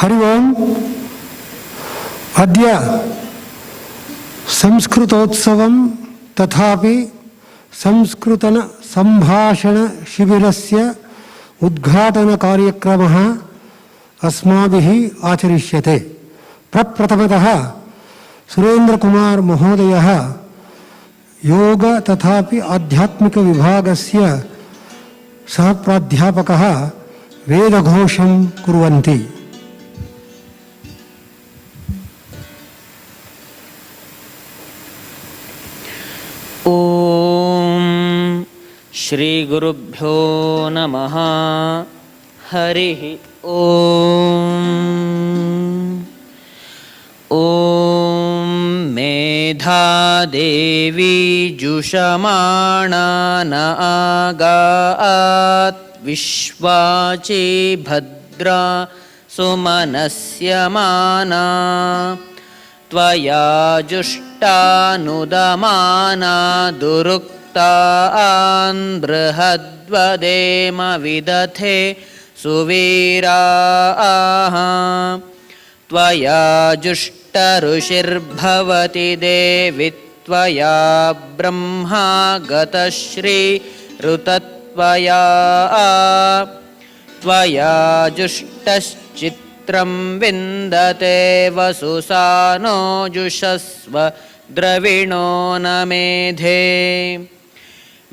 हरि ओम। अद्य संस्कृतोत्सवं तथापि संस्कृतन संभाषण शिबिरस्य उद्घाटन कार्यक्रमः अस्माभिः आचरिष्यते। प्रप्रथमतः सुरेंद्र कुमार महोदयः योग तथापि आध्यात्मिक विभागस्य सहप्राध्यापकः वेदघोषं कुर्वन्ति। ओम श्री गुरुभ्यो नमः। हरिः ओम मेधा देवी जुषमाणा न आगात् विश्वाची भद्रा सुमनस्यमाना त्वया जुष्टानुदमाना दुरुक्तान् बृहद्वदेम विदथे सुवीराः। त्वया जुष्टऋषिर्भवति देवि त्वया ब्रह्मा गतश्री ऋतत्वया। त्वया जुष्टश्चित्रं विन्दते वसुसानो जुषस्व द्रविणो न मेधे।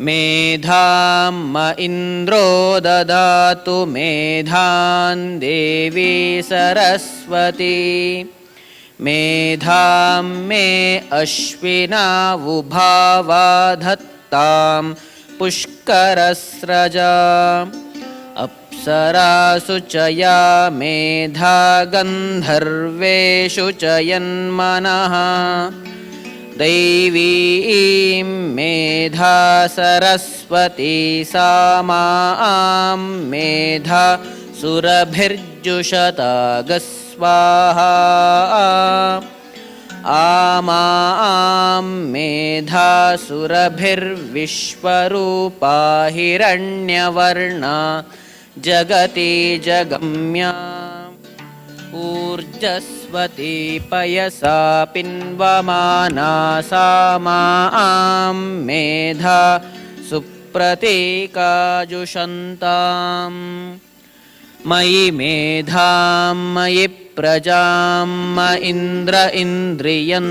मेधां म इन्द्रो ददातु मेधां देवी सरस्वती। मेधां मे अश्विना वुभावा धत्तां पुष्करस्रजा। अप्सरासु च या मेधा गन्धर्वेषु च यन्मनः। दैवीं मेधा सरस्वती सा मां मेधा सुरभिर्जुषतागस्वाहा। आमां मेधा सुरभिर्विश्वरूपा हिरण्यवर्णा जगति जगम्या। ऊर्जस्वती पयसा पिन्वमाना सा मां मेधा सुप्रतीकाजुषन्ताम्। मयि मेधां मयि प्रजां म इन्द्र इन्द्रियं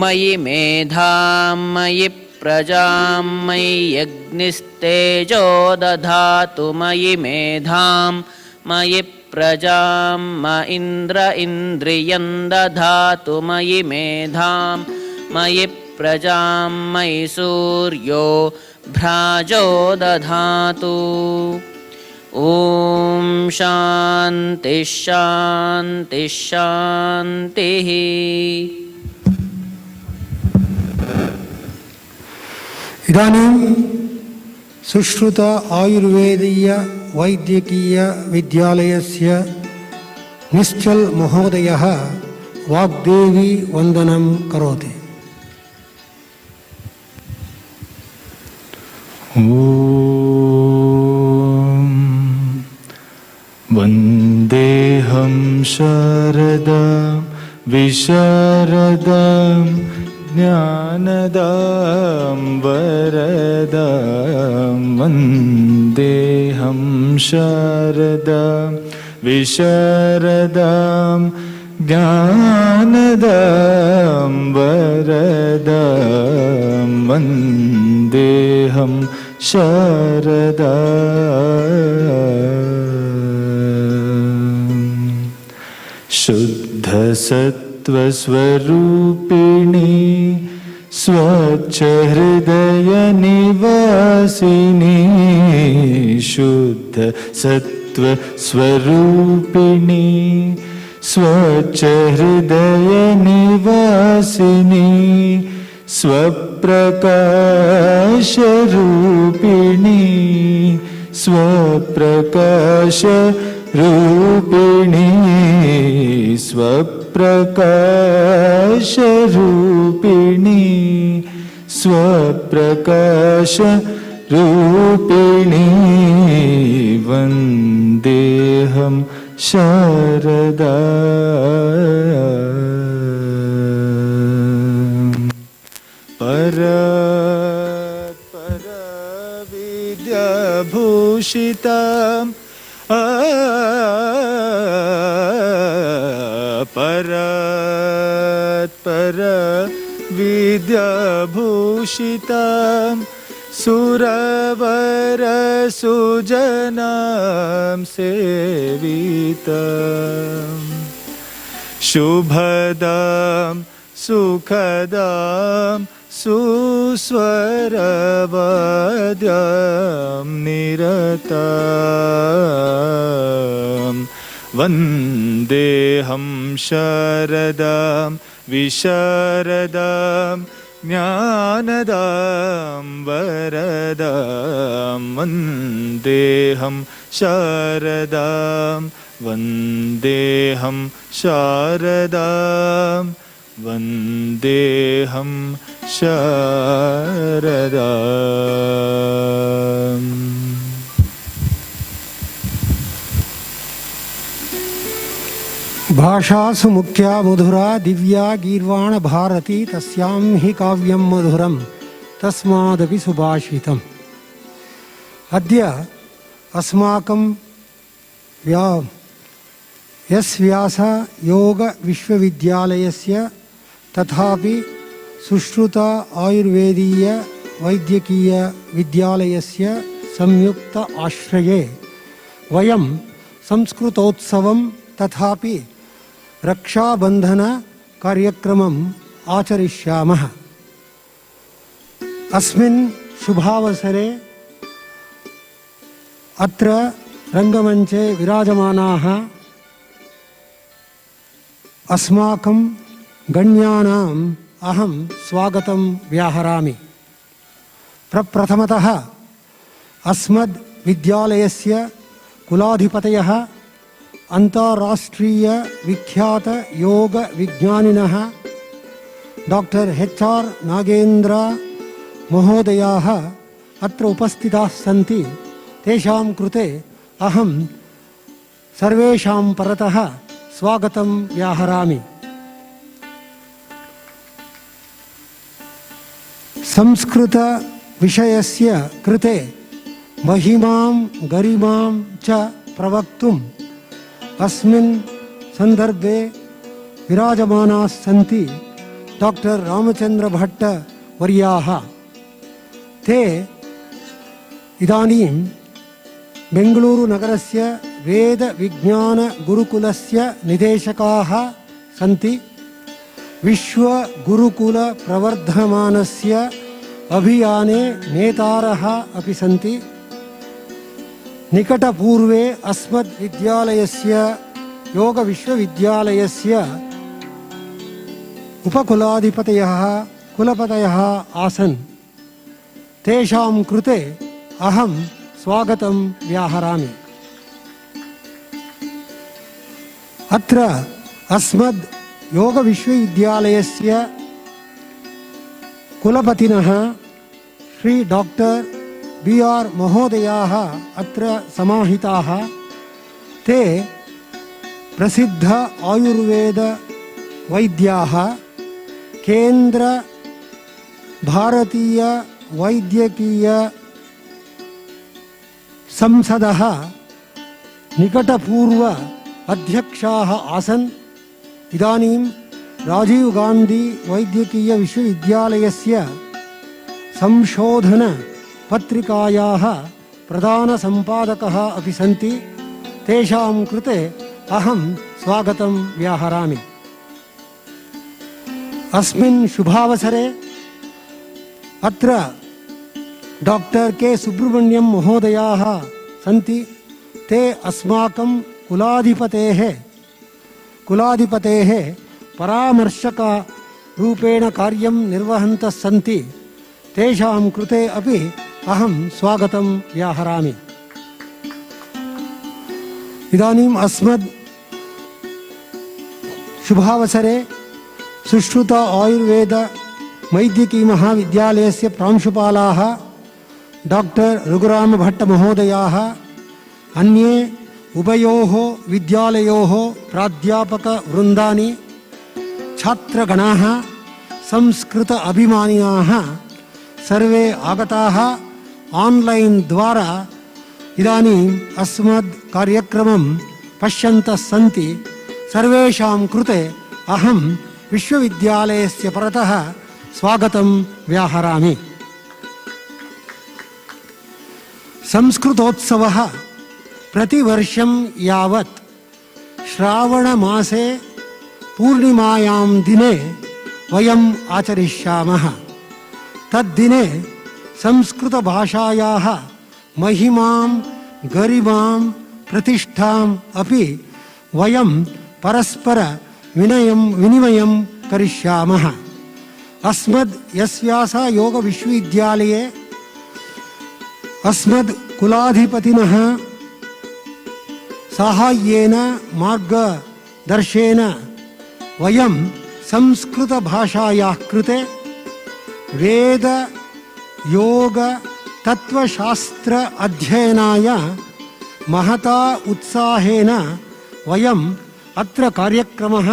मयि मेधां मयि प्रजां मयि यज्ञस्तेजो दधातु। मयि मेधां मयि प्रजां म इन्द्र इन्द्रियं दधातु। मयि मेधां मयि प्रजां मयि सूर्यो भ्राजो दधातु। ओम शांति शांति शांतिः। इदानीं सुश्रुत आयुर्वेदीय वैद्यकीय विद्यालयस्य निश्चल महोदयः वाग्देवी वंदनं करोति। वन्देऽहं शारदां विशारदां ज्ञानदां वरदां। वन्देऽहं शारदां विशारदां ज्ञानदां वरदां। वन्देऽहं शारदां शुद्धसत्त्वस्वरूपिणी स्वच्छहृदयनिवासिनी। शुद्धसत्त्वस्वरूपिणी स्वच्छहृदयनिवासिनी। स्वप्रकाशरूपिणी स्वप्रकाशरूपिणी स्वप्रकाशरूपिणी स्वप्रकाशरूपिणी। वन्देऽहं शारदा विद्याभूषितां विद्याभूषितां सुरवरसुजनां सेवितां शुभदां सुखदां सुस्वरवाद्यां निरतां वन्देऽहं शारदां विशारदां ज्ञानदां वरदां वन्देऽहं शारदां वन्देऽहं शारदां वन्देऽहं शारदाम्। भाषासु मुख्या मधुरा दिव्या गीर्वाण भारती तस्यां हि काव्यं मधुरं तस्मादपि सुभाषितम्। अद्य अस्माकं एस् व्यास योग विश्वविद्यालयस्य तथापि सुश्रुत आयुर्वेदीय वैद्यकीय विद्यालयस्य संयुक्त आश्रये वयं संस्कृतोत्सवं तथापि रक्षाबंधन कार्यक्रमम् आचरिष्यामः। अस्मिन् शुभावसरे अत्र रंगमंचे विराजमानाः अस्माकं गण्यानाम् अहं स्वागतं व्याहरामि। प्रप्रथमतः अस्मद् विद्यालयस्य कुलाधिपतयः अन्ताराष्ट्रीय विख्यात योग विज्ञानिनः डॉक्टर HR नागेन्द्र महोदयाः अत्र उपस्थिताः सन्ति। तेषां कृते अहं सर्वेषां परतः स्वागतं व्याहरामि। संस्कृत विषयस्य कृते महिमां गरिमां च प्रवक्तुम् अस्मिन् संदर्भे विराजमानाः सन्ति डॉक्टर रामचंद्र भट्ट वर्याः। ते इदानीं बेंगलूरु नगरस्य वेद विज्ञान गुरुकुलस्य निदेशकाः सन्ति। विश्व गुरुकुल प्रवर्धमानस्य अभियाने नेतारः अपि सन्ति। निकटपूर्वे अस्मद् विद्यालयस्य योग विश्वविद्यालयस्य उपकुलाधिपतयः कुलपतयः आसन्। तेषां कृते अहं स्वागतं व्याहरामि। अत्र अस्मद् योग विश्वविद्यालयस्य कुलपतिनः श्री डॉक्टर BR महोदयाः अत्र समाहिताः। ते प्रसिद्ध आयुर्वेद वैद्याः, केंद्र भारतीय वैद्यकीय संसदः निकटपूर्व अध्यक्षाः आसन्। इदानीं राजीव गांधी वैद्यकीय विश्वविद्यालयस्य संशोधन पत्रिकायाः प्रधान संपादकः अपि सन्ति। तेषां कृते अहं स्वागतं व्याहरामि। अस्मिन् शुभावसरे अत्र डॉक्टर K सुब्रह्मण्यम महोदयाः सन्ति। ते अस्माकं कुलाधिपतेः परामर्शकरूपेण कार्यं निर्वहन्तः सन्ति। तेषां कृते अपि अहं स्वागतं व्याहरामि। इदानीम् अस्मद् शुभावसरे सुश्रुत आयुर्वेद वैद्यकीय महाविद्यालयस्य प्रांशुपालाः डॉक्टर रघुराम भट्ट महोदयाः, अन्ये उभयोः विद्यालयोः प्राध्यापकवृन्दानि छात्रगणाः संस्कृत अभिमानिनः सर्वे आगताः ऑनलाइन द्वारा इदानीम् अस्मद् कार्यक्रमं पश्यन्तः सन्ति। सर्वेषां कृते अहं विश्वविद्यालयस्य परतः स्वागतं व्याहरामि। संस्कृतोत्सवः प्रतिवर्षं यावत् श्रावणमासे पूर्णिमायां दिने वयम् आचरिष्यामः। तद्दिने संस्कृतभाषायाः महिमां गरिमां प्रतिष्ठाम् अपि वयं परस्पर विनिमयं करिष्यामः। अस्मद् यस्व्यास योग विश्वविद्यालये अस्मद् कुलाधिपतिनः साहाय्येन मार्गदर्शेन वयं संस्कृतभाषायाः कृते वेद योग तत्वशास्त्र अध्ययनाय महता उत्साहेन वयम् अत्र कार्यक्रमः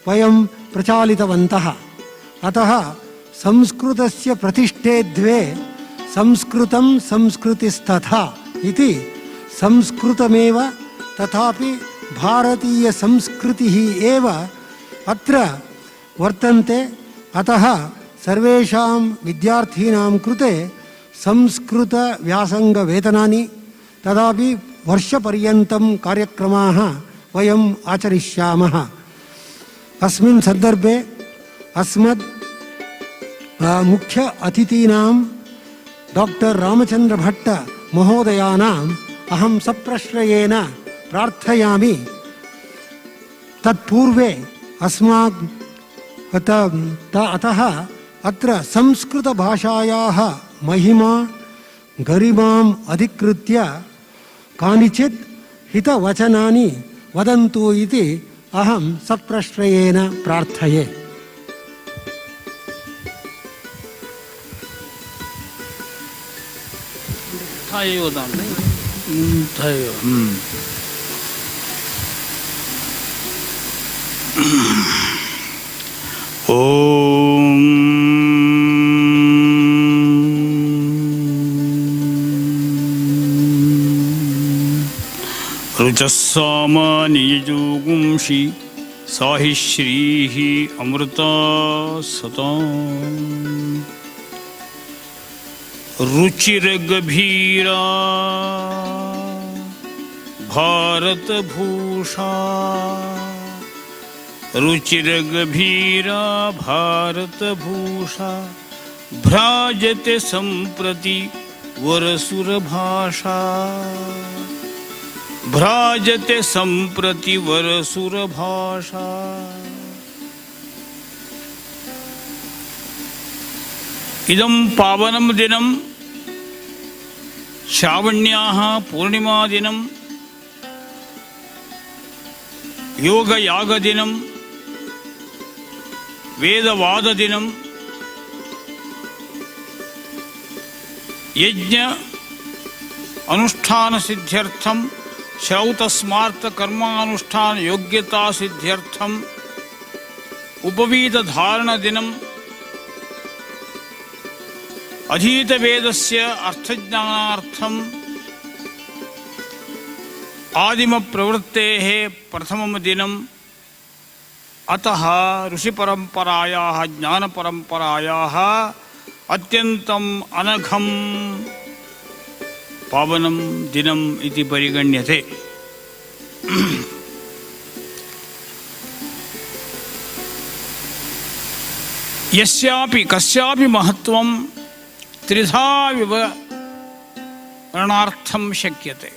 वयं प्रचालितवन्तः। अतः संस्कृतस्य प्रतिष्ठे द्वे संस्कृतं संस्कृतिस्तथा इति संस्कृतमेव तथापि भारतीय संस्कृतिः एव अत्र वर्तन्ते। अतः सर्वेषां विद्यार्थिनां कृते संस्कृत व्यासंगवेतनानि तदापि वर्षपर्यन्तं कार्यक्रमाः वयम् आचरिष्यामः। अस्मिन् सन्दर्भे अस्मद् मुख्य अतिथीनां डॉक्टर रामचंद्र भट्ट महोदयानाम् अहं सप्रश्रयेण प्रार्थयामि। तत्पूर्वे अतः अत्र संस्कृतभाषायाः महिमा गरिमाम् अधिकृत्य कानिचित् हितवचनानि वदन्तु इति अहं सप्रश्रयेण प्रार्थये। ओम रुचस्सामान्यजुगुंषि साहिश्रीः अमृता सताम् रुचिरगभीरा भारतभूषा रुचिरगभीरा भारतभूषा भ्राजते सम्प्रति वरसुरभाषा भ्राजते सम्प्रति वरसुरभाषा। इदं पावनं दिनं श्रावण्याः पूर्णिमा दिनं योगयाग दिनं वेदवाद दिनं यज्ञ अनुष्ठान सिद्ध्यर्थम श्रौत स्मार्त कर्मानुष्ठान योग्यता सिद्ध्यर्थम उपवीत धारण दिनं अधीत वेदस्य अर्थज्ञानार्थम आदिम प्रवृत्तेः प्रथमं दिनं। अतः ऋषि परंपरायाः ज्ञान परंपरायाः अत्यन्तम् अनघं पावनं दिनम् इति परिगण्यते। यस्यापि कस्यापि महत्वं त्रिधा विवरणार्थं शक्यते।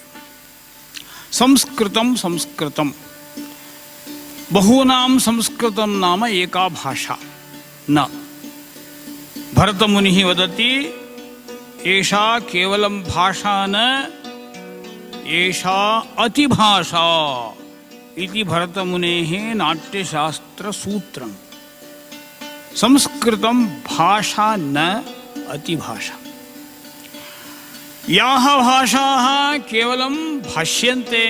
संस्कृतं संस्कृतं बहूनां संस्कृतं नाम एका भाषा न। भरतमुनिः वदति एषा केवलं भाषा न एषा अतिभाषा इति भरतमुनेः नाट्यशास्त्रसूत्रम्। संस्कृतं भाषा न अतिभाषा। याः भाषाः केवलं भाष्यन्ते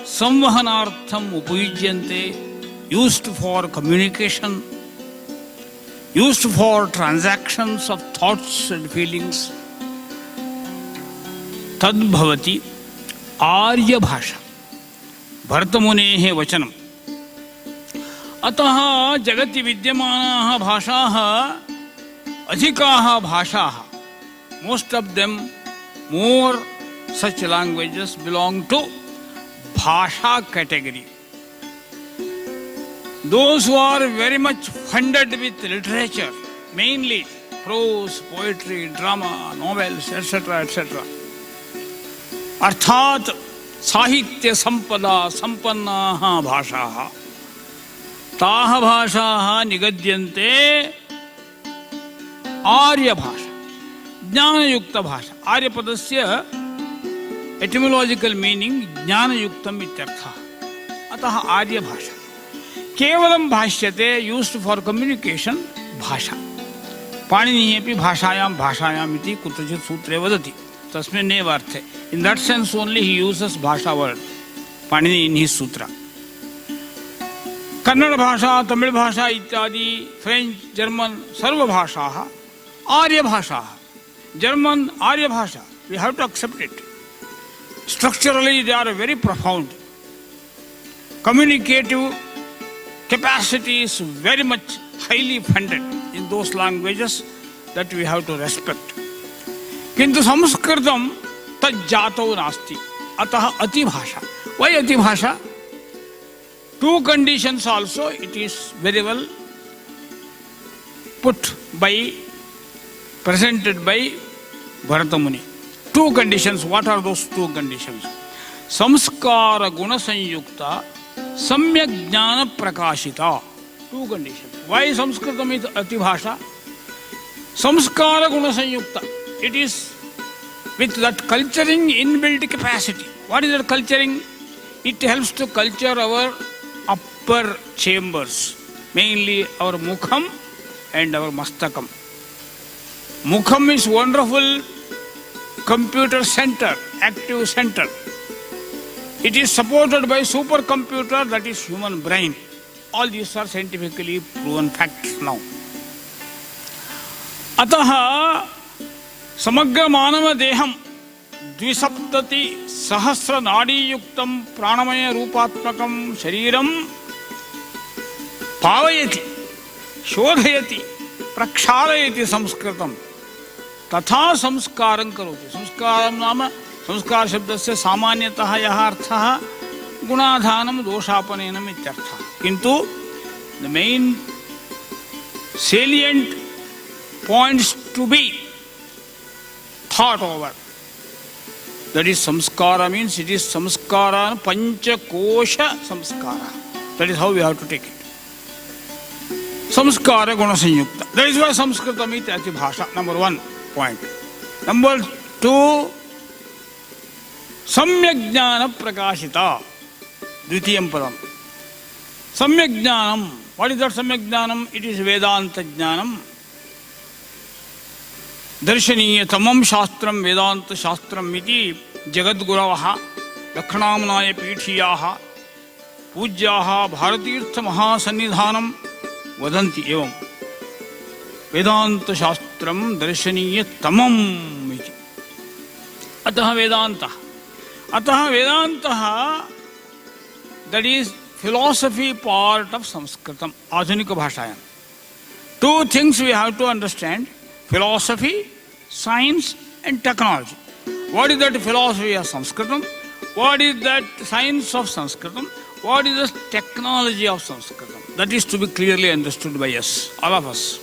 संवहनार्थम उपयुज्यन्ते, used for communication, used for transactions of thoughts and feelings. तद्भवति आर्य भाषा, भरतमुनेः वचनम्। अतः जगति विद्यमानाः भाषाः अधिकाः भाषाः, most of them, more such languages belong to bhasha category. Those who are very much funded with literature, mainly prose, poetry, drama, novels, etc., etc. अर्थात साहित्य संपदा संपन्नाः भाषाः, ताः भाषाः निगद्यन्ते आर्य भाषा, ज्ञानयुक्त भाषा। आर्य पदस्य एटिमोलॉजिकल मीनिंग ज्ञानयुक्तम इत्यर्थः। अतः आर्य भाषा केवलं भाष्यते, यूज्ड फॉर कम्युनिकेशन भाषा। पाणिनिः अपि भाषायां भाषायाम् इति कुत्रचित् सूत्रे वदति, तस्मिन्नेव अर्थे। In that sense only he uses भाषा वर्ड, पाणिनि इन हिज सूत्र। कन्नड़ भाषा, तमिल भाषा इत्यादि, फ्रेंच, जर्मन, सर्व भाषाः आर्य भाषाः। जर्मन आर्य भाषा, we have to accept it. Structurally, they are very profound. Communicative capacity is very much highly funded in those languages that we have to respect. किंतु संस्कृतं तज्जातौ नास्ति, अतः अति भाषा। Why अति भाषा? Two conditions also it is very well put by, presented by Bharata Muni. Two conditions. What are those two conditions? Samskara guna sanyukta, samyak jnana prakashita. Two conditions. Why Sanskritam is ati bhasha? Samskara guna sanyukta. It is with that culturing inbuilt capacity. What is that culturing? It helps to culture our upper chambers, mainly our mukham and our mastakam. Mukham is wonderful computer center, active center. It is supported by supercomputer, that is human brain. All these are scientifically proven facts now. Ataha samagra manava deham द्विसप्तति सहस्र नाड़ी युक्तम प्राणमय रूपात्मकम शरीरम पावयति, शोधयति, प्रक्षालयति संस्कृतम, तथा संस्कारं करोति। संस्कारं नाम, संस्कार शब्दस्य सामान्यतः यः अर्थः गुणाधानं दोषापनयनम् इत्यर्थः। किन्तु the main salient points to be thought over, that is samskara, means it is samskara, panchakosha samskara. That is how we have to take it. Samskara guna sanyukta. That is why Sanskritam is ati bhasha. Number one point. Number two, samyak jnana prakashita. Dvitiyam padam. Samyak jnanam. What is that samyak jnanam? It is Vedanta jnanam. दर्शनीयतमं शास्त्रं वेदांत शास्त्रम् इति जगद्गुरवः लक्षणामनाय पीठीयाः पूज्याः भारतीर्थ महासन्निधानं वदन्ति एवं वेदांत शास्त्रं दर्शनीयतमम् इति। अतः वेदान्तः, that is philosophy part of Sanskritam, आधुनिक भाषायां. Two things we have to understand: philosophy, science and technology. What is that philosophy of Sanskritam? What is that science of Sanskritam? What is the technology of Sanskritam? That is to be clearly understood by us, all of us.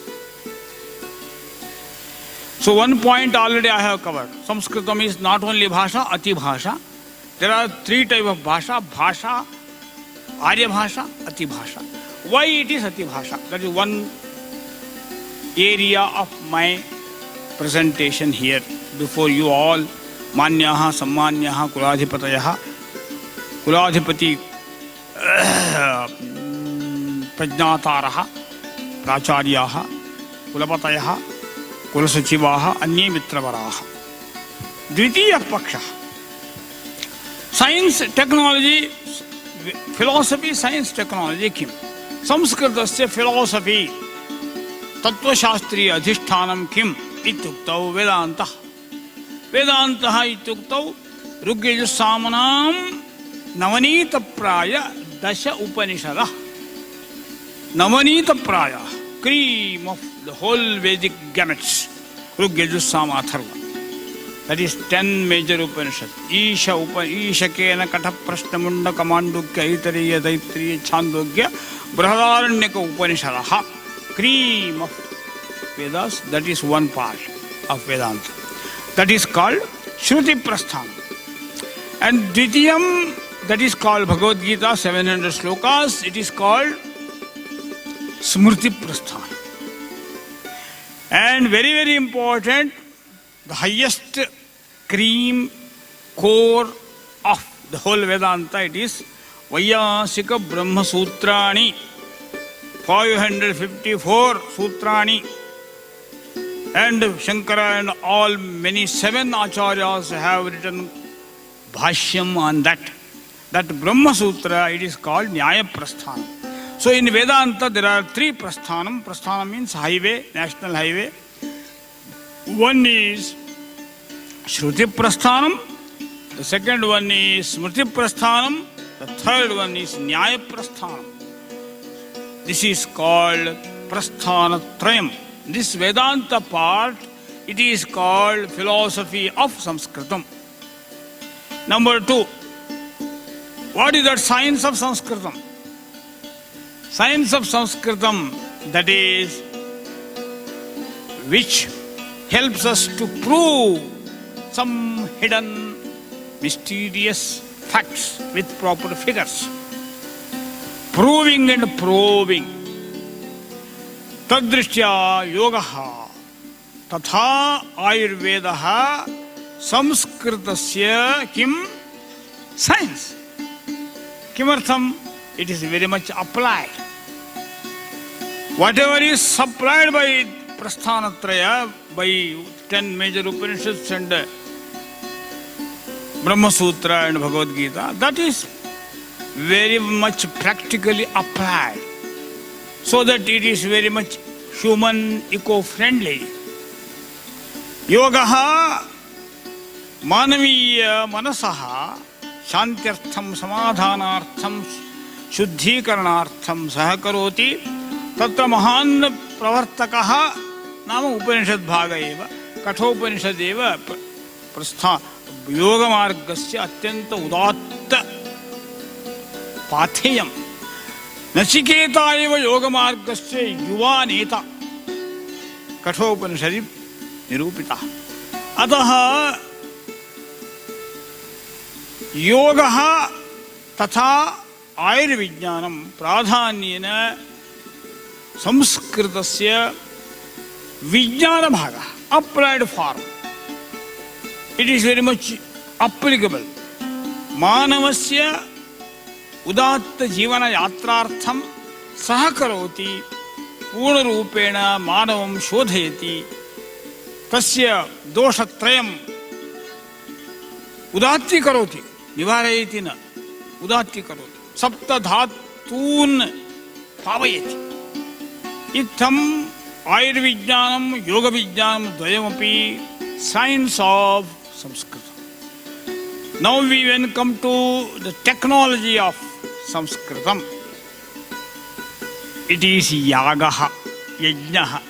So one point already I have covered. Sanskritam is not only bhasha, ati bhasha. There are three types of bhasha: bhasha, arya bhasha, ati bhasha. Why it is ati bhasha? That is one area of my presentation here before you all. Manyaha, sammanyaha, kuladhipatayaha, kuladhipati prajnataraha, pracharyaha, kulapatayaha, kulasachivaha, anye mitravaraha. Dvitiya paksha. science, technology, philosophy, science, technology किम? संस्कृतस्य philosophy, तत्वशास्त्रीय अधिष्ठानं किम इत्युक्तौ वेदान्तः. वेदान्तः इत्युक्तौ ऋग्यजुस्सामनां नवनीतप्राय 10 उपनिषदः. नवनीतप्रायः, cream of the whole Vedic gamuts, ऋग्यजुस्साम Atharva. That is 10 major Upanishads. Ishakena Katha Prashna Munda Kamandukya Aitariya Taitriya Chandogya Brihadaranyaka Upanishadaha. Cream of Vedas, that is one part of Vedanta. That is called Shruti Prasthana. And Dvitiyam, that is called Bhagavad Gita, 700 slokas, it is called Smriti Prasthana. And very, very important, the highest cream core of the whole Vedanta, it is Vaiyasika Brahma Sutrani, 554 Sutrani. And Shankara and all many 7 acharyas have written bhashyam on that. That Brahma Sutra, it is called Nyaya Prasthana. So in Vedanta there are 3 Prasthanam. Prasthana means highway, national highway. One is Shruti Prasthanam, the second one is Smriti Prasthanam, the third one is Nyaya Prasthanam. This is called Prasthana Trayam. This Vedanta part, it is called philosophy of Sanskritam. Number 2, what is that science of Sanskritam? Science of Sanskritam, that is, which helps us to prove some hidden, mysterious facts with proper figures. Proving and probing. Tadrishtya yogaha tatha ayurvedaha samskritasya kim? Science. Kimartham? It is very much applied. Whatever is supplied by Prasthanatraya, by 10 major Upanishads and Brahma Sutra and Bhagavad Gita, that is very much practically applied, so that it is very much human, eco-friendly. Yogaha manaviya manasaha shantyartham samadhanartham shuddhikaranartham sahakaroti tatra mahan pravartakaha nama Upanishad bhaga eva kathopanishad eva prastha yoga margasya atyanta udatta patheyam nachiketa eva yoga margasya yuva neta kathopanishadi nirupita ataha yogaha tatha ayurvijnanam pradhanyena samskritasya vijnana bhaga, applied form. It is very much applicable. Manavasya udatta jivana yatrartham sahakaroti purna rupena manavam shodhayati tasya doshatrayam udatti karoti nivarayati na udatti karoti sapta dhatun pavayati itham ayurvijnanam yoga vijnanam dvayamapi science of Sanskrit. Now we will come to the technology of Sanskritam. It is yagaha, yajnaha.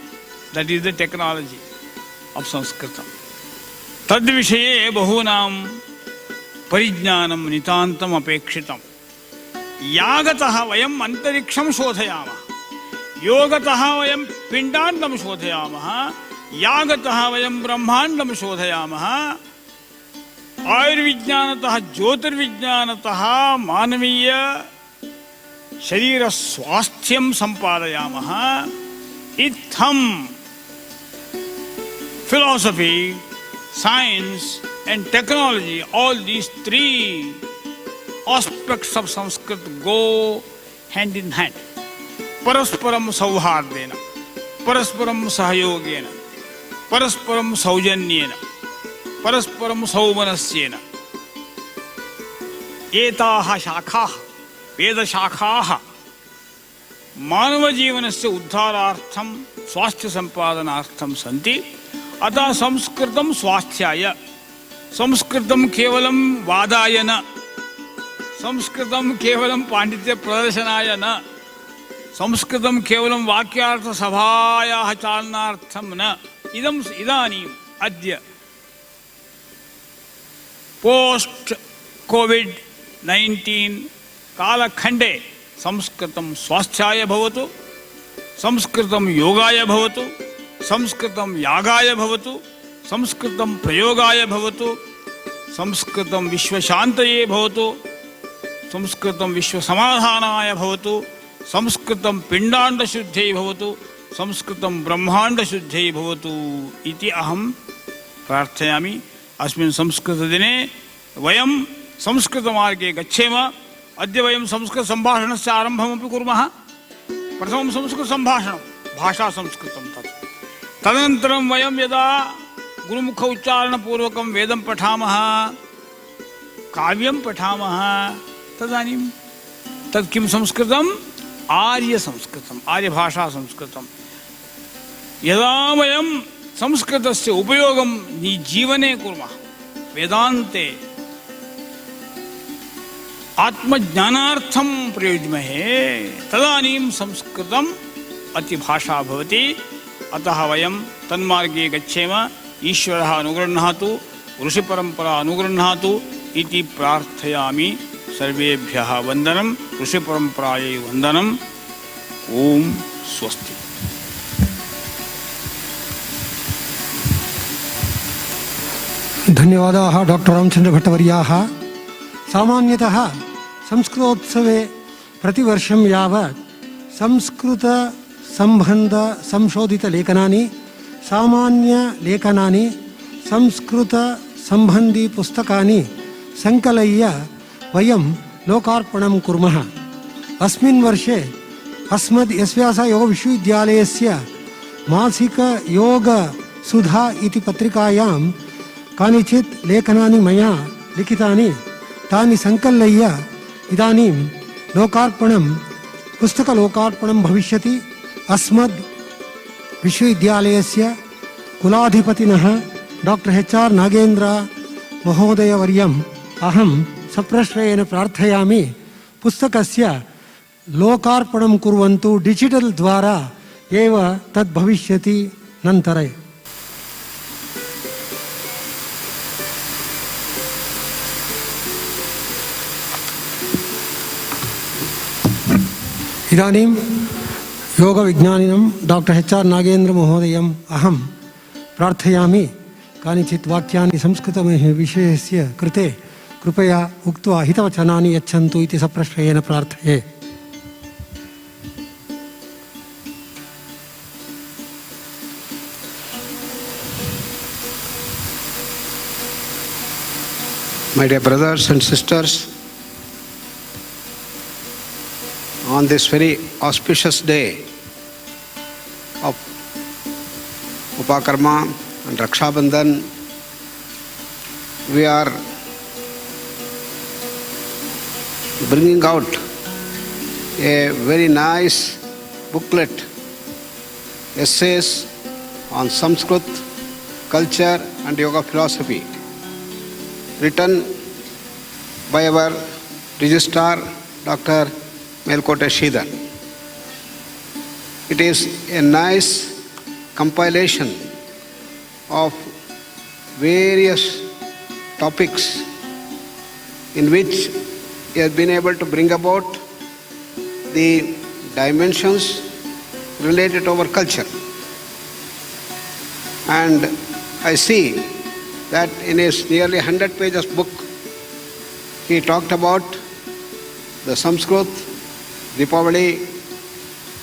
That is the technology of Sanskritam. Tad vishaye bahunam parijnanam nitantam apekshitam. Yagataha vayam antariksham shodhayama. Yogataha vayam pindandam shodhayama. Yagataha vayam brahmandam shodhayama. Ayurvijnanataha jyotirvijnanataha manamiya sharira swasthyam sampadayama. Itham philosophy, science and technology, all these 3 aspects of Sanskrit go hand in hand. Parasparam sauhardena, parasparam sahayogena, parasparam saujanyena, parasparam saumanasyena. एताः शाखाः वेदशाखाः मानवजीवनस्य उद्धारार्थं स्वास्थ्यसम्पादनार्थं सन्ति। अतः संस्कृतं स्वास्थ्याय, संस्कृतं केवलं वादाय न, संस्कृतं केवलं पाण्डित्यप्रदर्शनाय न, संस्कृतं केवलं वाक्यार्थसभायाः चालनार्थं न। इदानीम् अद्य पोस्ट कोविड-19 कालखण्डे संस्कृतं स्वास्थ्याय भवतु, संस्कृतं योगाय भवतु, संस्कृतं यागाय भवतु, संस्कृतं प्रयोगाय भवतु, संस्कृतं विश्वशान्तये भवतु, संस्कृतं विश्वसमाधानाय भवतु, संस्कृतं पिण्डाण्डशुद्ध्यै भवतु, संस्कृतं ब्रह्माण्डशुद्ध्यै भवतु इति अहं प्रार्थयामि। अस्मिन् संस्कृतदिने वयं संस्कृतमार्गे गच्छेम। अद्य वयं संस्कृतसम्भाषणस्य आरम्भमपि कुर्मः। प्रथमं संस्कृतसम्भाषणं, भाषा संस्कृतं तत्। तदनन्तरं वयं यदा गुरुमुख उच्चारणपूर्वकं वेदं पठामः, काव्यं पठामः, तदानीं तत् किं संस्कृतम्? आर्यसंस्कृतम्, आर्यभाषा संस्कृतं। यदा वयं संस्कृतस्य उपयोगं जीवने कुर्मः, वेदान्ते आत्मज्ञानार्थं प्रयुज्महे, तदानीं संस्कृतम् अतिभाषा भवति। अतः वयं तन्मार्गे गच्छेम। ईश्वरः अनुगृह्णातु, ऋषिपरम्परा अनुगृह्णातु इति प्रार्थयामि। सर्वेभ्यः वन्दनं, ऋषिपरम्परायै वन्दनम्। ओम स्वस्ति। धन्यवादाः डॉक्टर रामचन्द्रभट्टवर्याः। सामान्यतः संस्कृतोत्सवे प्रतिवर्षं यावत् संस्कृतसम्बन्धसंशोधितलेखनानि, सामान्यलेखनानि, संस्कृतसम्बन्धिपुस्तकानि सङ्कलय्य वयं लोकार्पणं कुर्मः। अस्मिन् वर्षे अस्मद्-एस्-व्यास-योगविश्वविद्यालयस्य मासिकयोगसुधा इति पत्रिकायां कानिचित् लेखनानि मया लिखितानि, तानि सङ्कलय्य इदानीं लोकार्पणं, पुस्तकलोकार्पणं भविष्यति। अस्मद् विश्वविद्यालयस्य कुलाधिपतिनः डॉक्टर HR नागेन्द्र महोदयवर्यम् अहं सप्रश्रयेण प्रार्थयामि, पुस्तकस्य लोकार्पणं कुर्वन्तु। डिजिटल द्वारा एव तद् भविष्यति नन्तरे। इदानीं योगविज्ञानिनं डॉक्टर HR नागेन्द्र महोदयम् अहं प्रार्थयामि, कानिचित् वाक्यानि संस्कृतविषयस्य कृते कृपया उक्त्वा हितवचनानि यच्छन्तु इति सप्रश्रयेण प्रार्थये। My dear brothers and sisters, on this very auspicious day of Upakarma and Raksha Bandhan, we are bringing out a very nice booklet, essays on Sanskrit, culture and yoga philosophy, written by our registrar Dr. Melkote Sridhar. It is a nice compilation of various topics in which he has been able to bring about the dimensions related to our culture. And I see that in his nearly 100 pages book, he talked about the Sanskrit, Deepavali,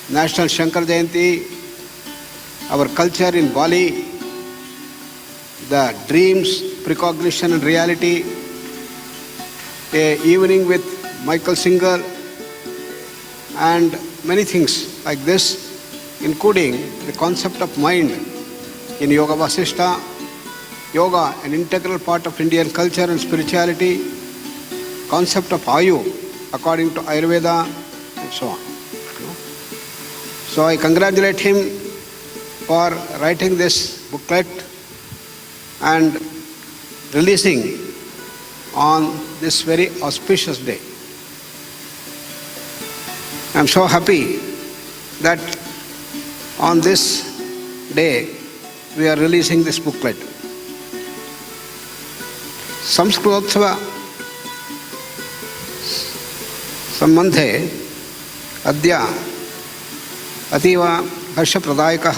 National Shankar Jayanti, our culture in Bali, the dreams, precognition and reality, a evening with Michael Singer, and many things like this, including the concept of mind in Yoga Vasishtha, yoga, an integral part of Indian culture and spirituality, concept of Ayu according to Ayurveda and so on. So I congratulate him for writing this booklet and releasing on this very auspicious day. I am so happy that on this day we are releasing this booklet. Samskritatva संबंधे अद्य अतीव हर्षप्रदायकः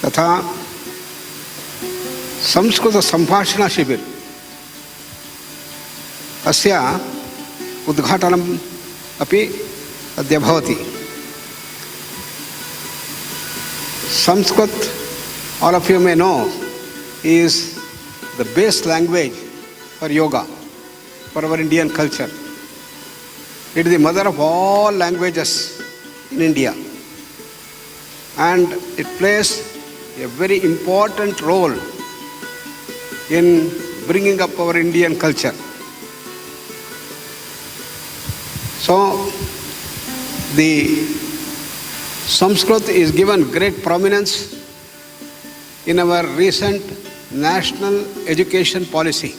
तथा संस्कृत संभाषण शिबिर अस्य उद्घाटनम् अपि अद्य भवति. Sanskrit, all of you may know, is the base language for yoga, for our Indian culture. It is the mother of all languages in India, and it plays a very important role in bringing up our Indian culture. So, the Sanskrit is given great prominence in our recent national education policy.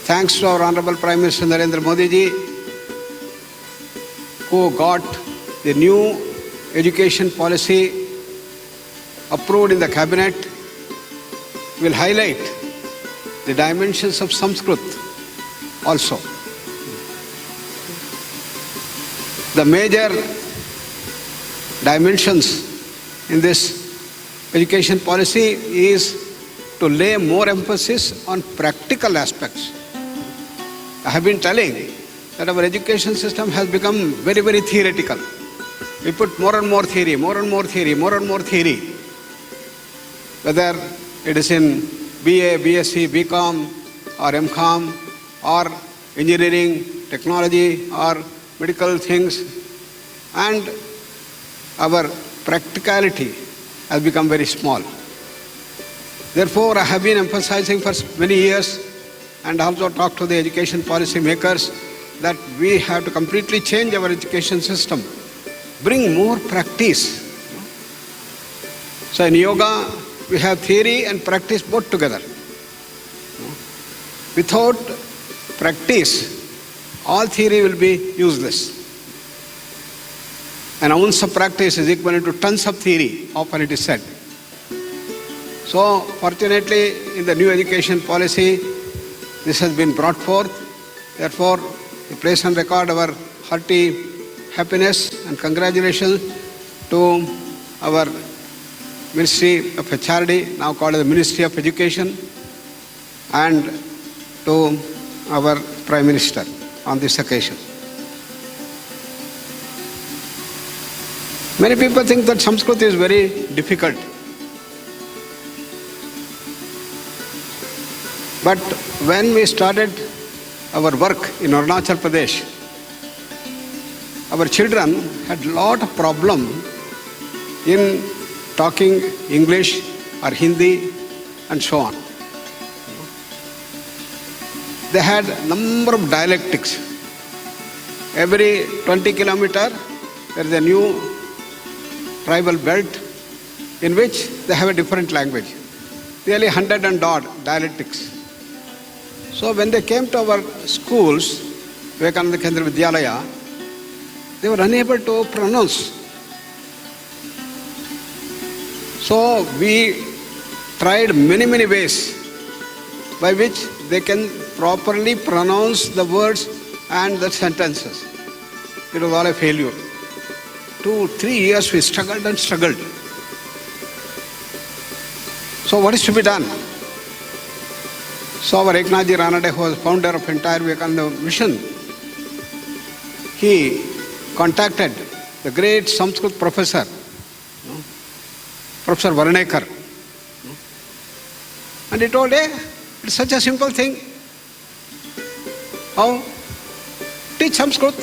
Thanks to our Honorable Prime Minister Narendra Modi ji, who got the new education policy approved in the cabinet, will highlight the dimensions of Sanskrit also. The major dimensions in this education policy is to lay more emphasis on practical aspects. I have been telling that our education system has become very, very theoretical. We put more and more theory, more and more theory, more and more theory. Whether it is in BA, BSc, BCom or MCom or engineering, technology or medical things, and our practicality has become very small. Therefore, I have been emphasizing for many years and also talked to the education policy makers that we have to completely change our education system, bring more practice. So in yoga, we have theory and practice both together. Without practice, all theory will be useless. An ounce of practice is equivalent to tons of theory, often it is said. So, fortunately, in the new education policy, this has been brought forth. Therefore, we place on record our hearty happiness and congratulations to our Ministry of HRD, now called the Ministry of Education, and to our Prime Minister on this occasion. Many people think that Sanskrit is very difficult. But when we started our work in Arunachal Pradesh, our children had a lot of problem in talking English or Hindi and so on. They had a number of dialectics. Every 20 kilometers, there is a new tribal belt in which they have a different language. Nearly 100 and odd dialectics. So when they came to our schools, Vivekananda Kendra Vidyalaya, they were unable to pronounce. So we tried many ways by which they can properly pronounce the words and the sentences. It was all a failure. 2-3 years we struggled and struggled. So what is to be done? So our Eknathji Ranade, who was founder of entire Vivekananda mission, he contacted the great Sanskrit professor, Professor Varnekar. And he told, hey, it's such a simple thing. How? Teach Sanskrit.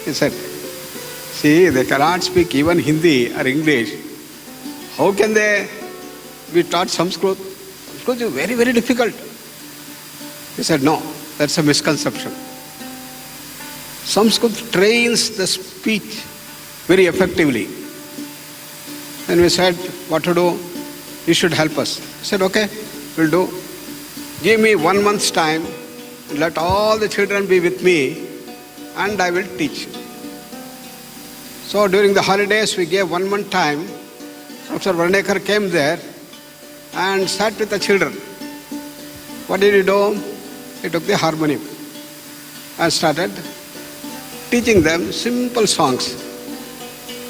He said, see, they cannot speak even Hindi or English. How can they be taught Sanskrit? Sanskrit is very, very difficult. He said, no, that's a misconception. Sanskrit trains the speech very effectively. Then we said, what to do? You should help us. He said, okay, we'll do. Give me 1 month's time, and let all the children be with me, and I will teach. So during the holidays, we gave 1 month time. Professor Varnekar came there and sat with the children. What did he do? He took the harmonium and started teaching them simple songs.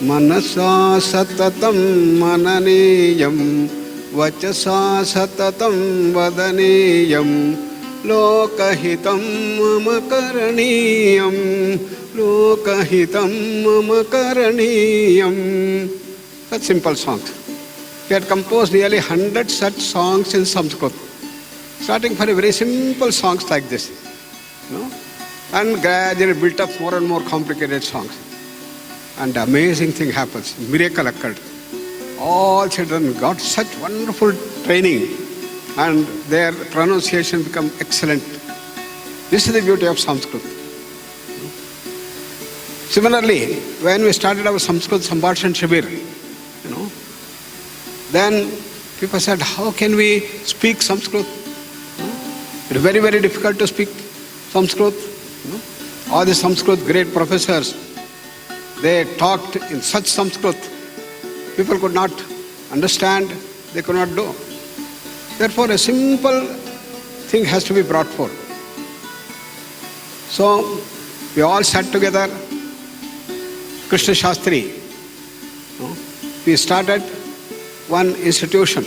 Manasa satatam mananiyam vachasa satatam vadaniyam lokahitam mama karaniyam lokahitam mama karaniyam. Such simple songs. He had composed nearly 100 such songs in Sanskrit, starting from very simple songs like this, and gradually built up more and more complicated songs. And the amazing thing happens, miracle occurred. All children got such wonderful training and their pronunciation became excellent. This is the beauty of Sanskrit. Similarly, when we started our Sanskrit Sambharshan Shibir, then people said, how can we speak Sanskrit? It is very, very difficult to speak Sanskrit. All the Sanskrit great professors, they talked in such Sanskrit, people could not understand, they could not do. Therefore, a simple thing has to be brought forth. So, we all sat together, Krishna Shastri. We started one institution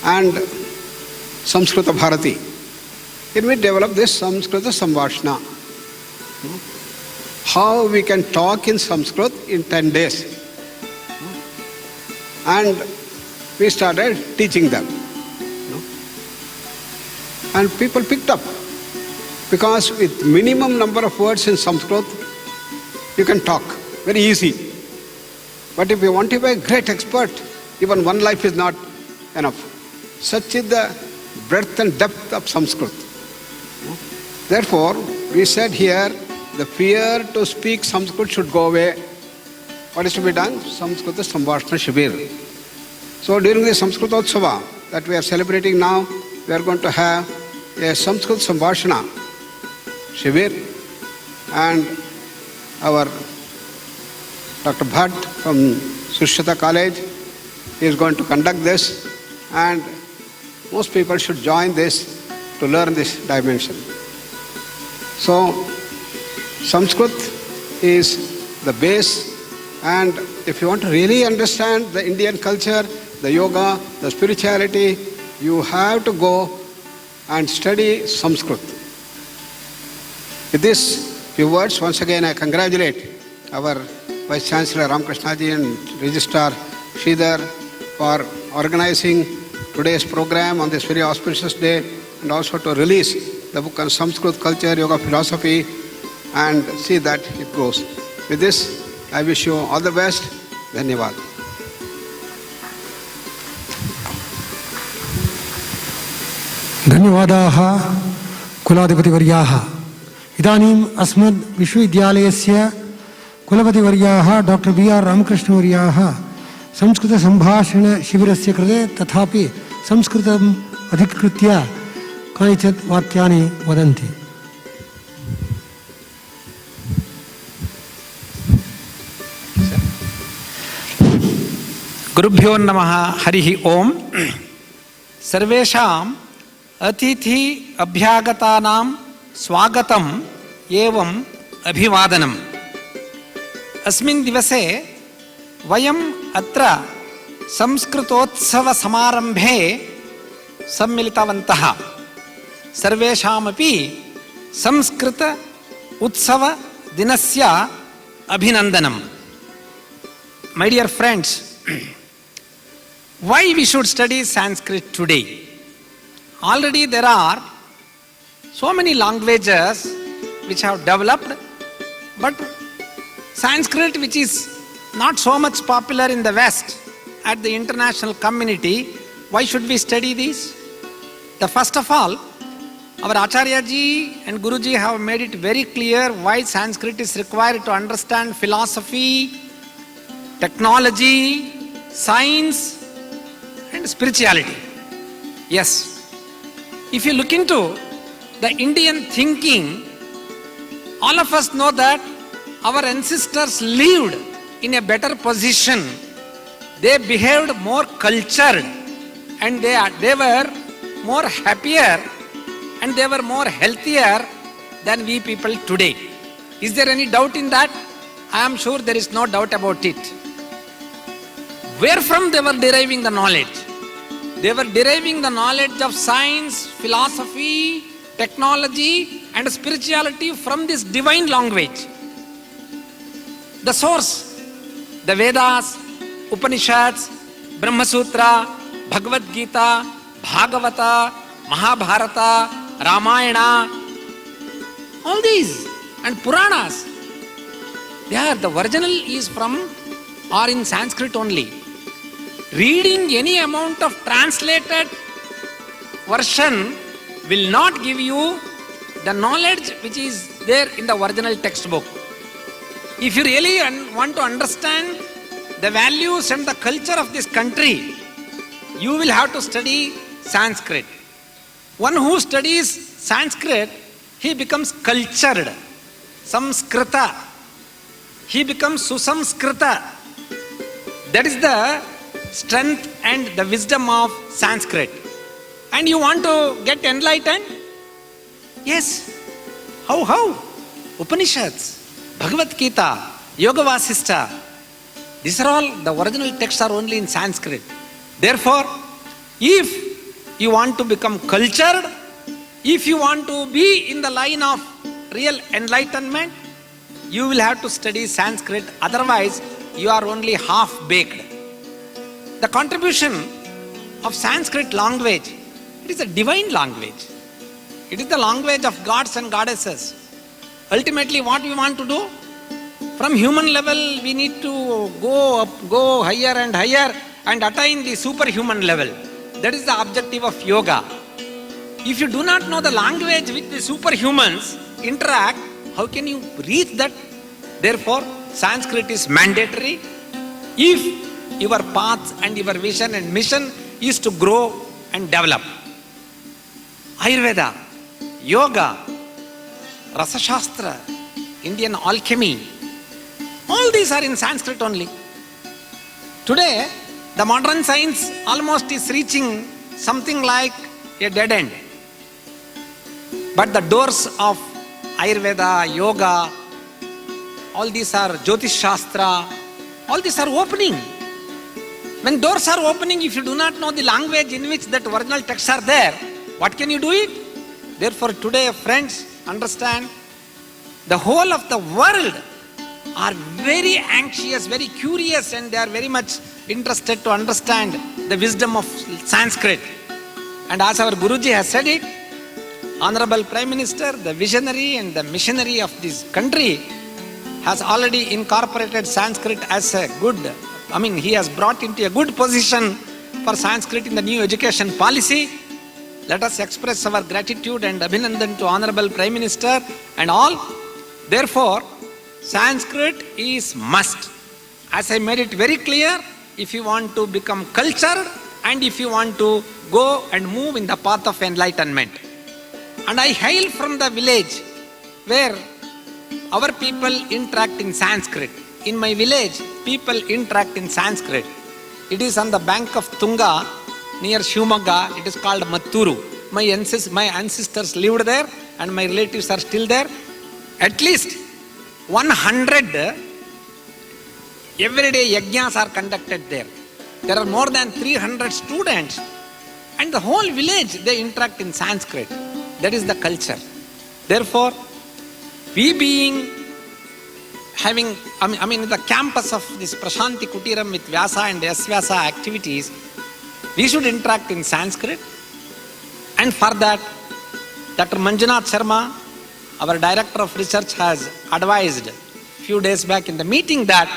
and Samskrita Bharati. Here we developed this Samskrita Sambhashana. How we can talk in Sanskrit in 10 days. And we started teaching them. And people picked up. Because with minimum number of words in Sanskrit, you can talk. Very easy. But if you want to be a great expert, even one life is not enough. Such is the breadth and depth of Sanskrit. Therefore, we said here, the fear to speak Sanskrit should go away. What is to be done? Samskrita Sambhashana Shibir. So during the Samskrita Utsava that we are celebrating now, we are going to have a Sanskrit Sambhashana Shibir, and our Dr. Bhatt from Sushruta College is going to conduct this, and most people should join this to learn this dimension. So, Sanskrit is the base, and if you want to really understand the Indian culture, the yoga, the spirituality, you have to go and study Sanskrit. With these few words, once again I congratulate our Vice Chancellor Ramakrishnaji and Registrar Sridhar for organizing today's program on this very auspicious day, and also to release the book on Sanskrit culture, yoga philosophy, and see that it grows. With this, I wish you all the best. Dhanyavad. धन्यवादाः कुलाधिपतिवर्याः। इदानीम् अस्मद् विश्वविद्यालयस्य कुलपतिवर्याः doctor B R. रामकृष्णवर्याः संस्कृतसम्भाषणशिबिरस्य कृते तथापि संस्कृतम् अधिकृत्य कानिचित् वाक्यानि वदन्ति। गुरुभ्यो नमः। हरिः ओम्। सर्वेषाम् अतिथि अभ्यागतानां स्वागतम् एवम् अभिवादनम्। अस्मिन् दिवसे वयम् अत्र संस्कृतोत्सवसमारम्भे सम्मिलितवन्तः। सर्वेषामपि Sanskrit उत्सवदिनस्य अभिनन्दनम्। My dear friends, why we should study Sanskrit today? Already there are so many languages which have developed, but Sanskrit, which is not so much popular in the West, at the international community, Why should we study these? The first of all, our Acharya ji and Guru ji have made it very clear why Sanskrit is required to understand philosophy, technology, science and spirituality. Yes. If you look into the Indian thinking, all of us know that our ancestors lived in a better position. They behaved more cultured and they were more happier and they were more healthier than we people today. Is there any doubt in that? I am sure there is no doubt about it. Where from they were deriving the knowledge? They were deriving the knowledge of science, philosophy, technology and spirituality from this divine language. The source, the Vedas, Upanishads, Brahma Sutra, Bhagavad Gita, Bhagavata, Mahabharata, Ramayana, all these and Puranas, the original is from or in Sanskrit only. Reading any amount of translated version will not give you the knowledge which is there in the original textbook. If you really want to understand the values and the culture of this country, you will have to study Sanskrit. One who studies Sanskrit, he becomes cultured. Samskrita. He becomes Susamskrita. That is the strength and the wisdom of Sanskrit. And you want to get enlightened? Yes. How? Upanishads, Bhagavad Gita, Yoga Vasistha. These are all, the original texts are only in Sanskrit. Therefore, if you want to become cultured, if you want to be in the line of real enlightenment, you will have to study Sanskrit. Otherwise, you are only half-baked. The contribution of Sanskrit language, it is a divine language. It is the language of gods and goddesses. Ultimately, what we want to do? From human level, we need to go up, go higher and higher and attain the superhuman level. That is the objective of yoga. If you do not know the language with the superhumans interact, how can you reach that? Therefore, Sanskrit is mandatory if your path and your vision and mission is to grow and develop. Ayurveda, yoga, Rasa Shastra, Indian alchemy, all these are in Sanskrit only. Today, the modern science almost is reaching something like a dead end. But the doors of Ayurveda, yoga, all these are Jyotish Shastra, all these are opening. When doors are opening, if you do not know the language in which that original texts are there, what can you do it? Therefore, today, friends, understand, the whole of the world are very anxious, very curious, and they are very much interested to understand the wisdom of Sanskrit. And as our Guruji has said it, Honorable Prime Minister, the visionary and the missionary of this country, has already incorporated Sanskrit as a good, he has brought into a good position for Sanskrit in the new education policy. Let us express our gratitude and abhinandan to Honorable Prime Minister and all. Therefore, Sanskrit is must. As I made it very clear, if you want to become cultured and if you want to go and move in the path of enlightenment. And I hail from the village where our people interact in Sanskrit. In my village, people interact in Sanskrit. It is on the bank of Tunga near Shivamogga. It is called Matturu. My ancestors lived there and my relatives are still there. At least 100 everyday yajnas are conducted there. There are more than 300 students and the whole village, they interact in Sanskrit. That is the culture. Therefore, we being having, the campus of this Prashanti Kutiram with Vyasa and Yasvyasa activities, we should interact in Sanskrit. And for that, Dr. Manjunath Sharma, our Director of Research, has advised a few days back in the meeting that